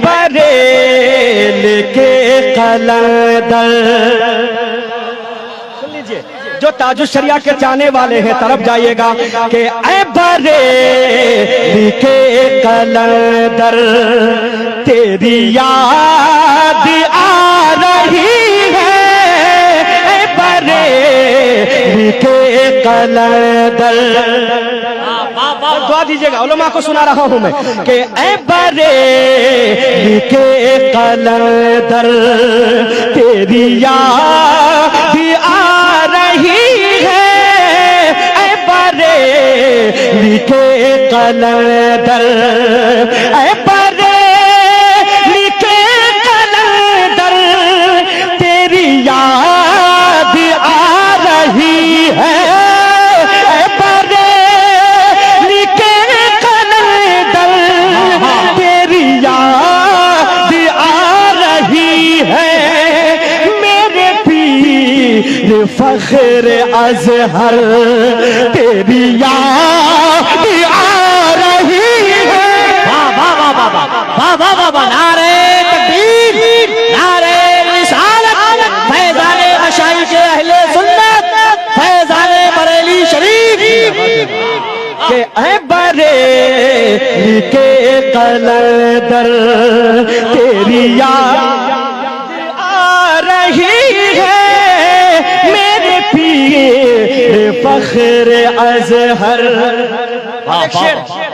Braille کے قلندر. سن لیجئے جو تاج الشریعہ کے جانے والے ہیں طرف جائیے گا کہ اے بریل کے قلندر تیری یاد آ رہی ہے. اے بریل کے قلندر. دعا دیجئے گا, علماء کو سنا رہا ہوں میں کہ اے بریل کے قلندر تیری یاد آ رہی ہے. اے بریل کے قلندر, اے بریل کے قلندر تیری یاد آ رہی ہے. فخر ازہر تیری یاد آ رہی ہے. بابا نعرہ تکبیر, نعرہ رسالت, فیضان مشائخ اہل سنت, فیضان بریلی شریف. کہ اے بریل کے قلندر تیری یاد آ رہی ہے. فخر ازہر.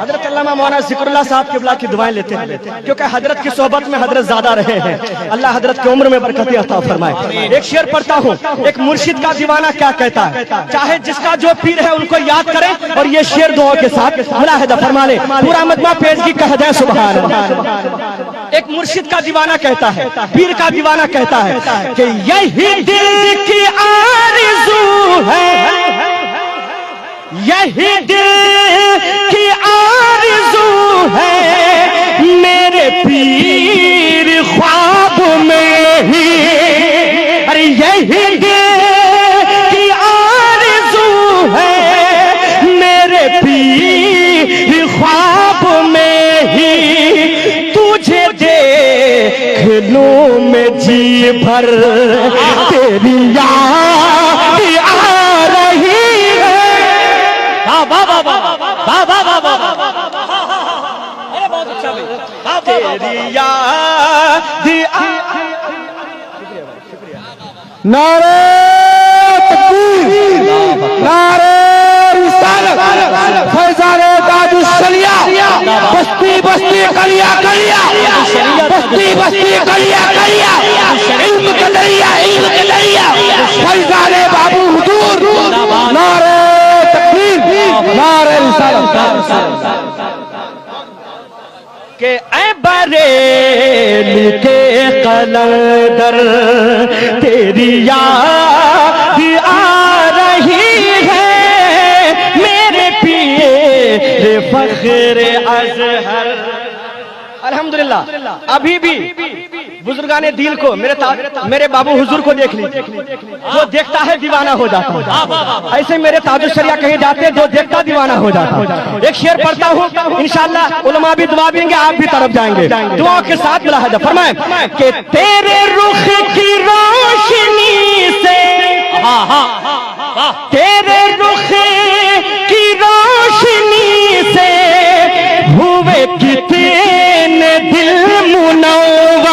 حضرت علامہ مولانا ذکر اللہ صاحب قبلہ کی دعائیں لیتے ہیں کیونکہ حضرت کی صحبت میں حضرت زیادہ رہے ہیں. اللہ حضرت کی عمر میں برکت عطا فرمائے. ایک شعر پڑھتا ہوں, ایک مرشد کا دیوانہ کیا کہتا ہے. چاہے جس کا جو پیر ہے ان کو یاد کریں اور یہ شعر دعا کے ساتھ ملاحظہ فرما لیں. پورا مجمع پیش کی کہہ دیں سبحان اللہ. ایک مرشد کا دیوانہ کہتا ہے, پیر کا دیوانہ کہتا ہے کہ یہی دل کی آرزو ہے, یہی دل کی آرزو ہے میرے پیر خواب میں ہی. ارے یہی دل کی آرزو ہے میرے پیر خواب میں ہی. تجھے دیکھ لوں میں جی بھر تیری یاد آ رہی ہے. تیری یاد نعرہ تکبیر, نعرہ رسالت, فیضان تاج الشریعہ, بستی بستی کلیا کلیا, بستی بستی کلیا کلیا, علم کے دریا, علم کے دریا, فیضان بابو حضور. نعرہ تکبیر, نعرہ رسالت. کہ اے بریل کے قلندر تیری یاد آ رہی ہے میرے پیر فخر ازہر. الحمدللہ ابھی بھی بزرگان دین کو میرے بابو حضور کو دیکھ لیجیے, جو دیکھتا ہے دیوانہ ہو جاتا ہے. ایسے میرے تاج الشریعہ کہیں جاتے جو دیکھتا دیوانہ ہو جاتا. ایک شعر پڑھتا ہوں, انشاءاللہ علماء بھی دعا دیں گے, آپ بھی طرف جائیں گے. دعا کے ساتھ ملاحظہ فرمائیں کہ تیرے رخ کی روشنی سے, تیرے رخ کی روشنی سے ہوئے کتنے دل منور.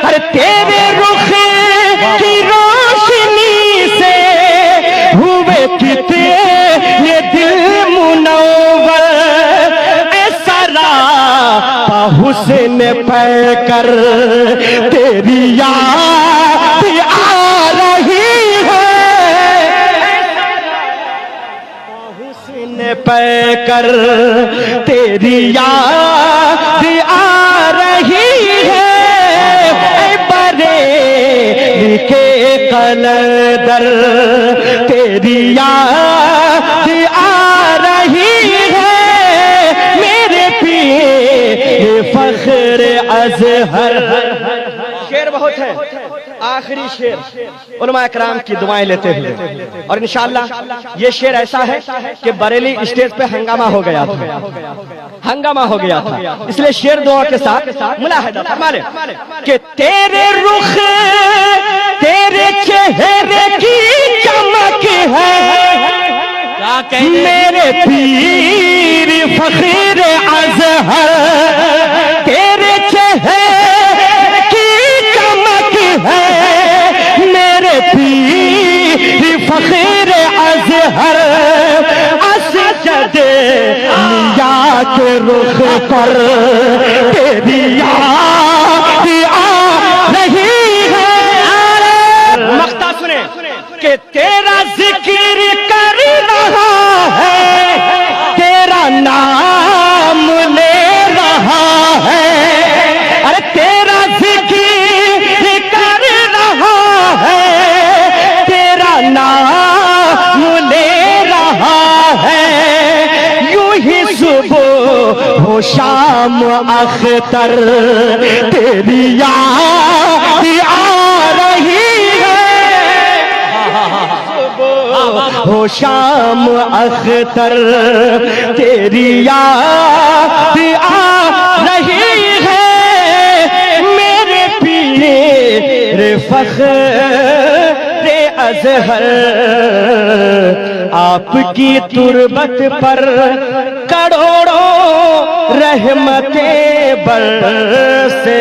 ارے تیرے رخ کی روشنی سے ہوئے کتنے دل منور. اے سراپا حسن پہ کر تیری یاد آ رہی ہے. حسن پہ کر تیری یاد آ رہی ہے. اے بریل کے قلندر تیری یاد آ رہی ہے میرے پیر فخر ازہر. شعر بہت ہے، آخری شعر علماء کرام کی دعائیں لیتے ہوئے، اور انشاءاللہ یہ شعر ایسا ہے کہ بریلی اسٹیج پہ ہنگامہ ہو گیا تھا، ہنگامہ ہو گیا تھا، اس لیے شعر دعا کے ساتھ ملاحظہ فرما لیں کہ تیرے رخ تیرے چہرے کی چمک ہے میرے پیر فخر ازہر، تیرے چہرے کی چمک ہے میرے پیر فخر ازہر، اسجد نیا کے رخ پر تیری یاد آ رہی ہے۔ مقطع سنیں کہ تیرا ذکر کر رہا ہے، تیرا نام لے رہا ہے، ارے تیرا ذکر کر رہا ہے، تیرا نام لے رہا ہے، یوں ہی صبح ہو شام اختر تیری یاد آ رہی ہے، ہو شام اختر تیری یاد آ رہی ہے، میرے پیر فخر ازہر، آپ کی تربت پر کروڑوں رحمتیں برسے۔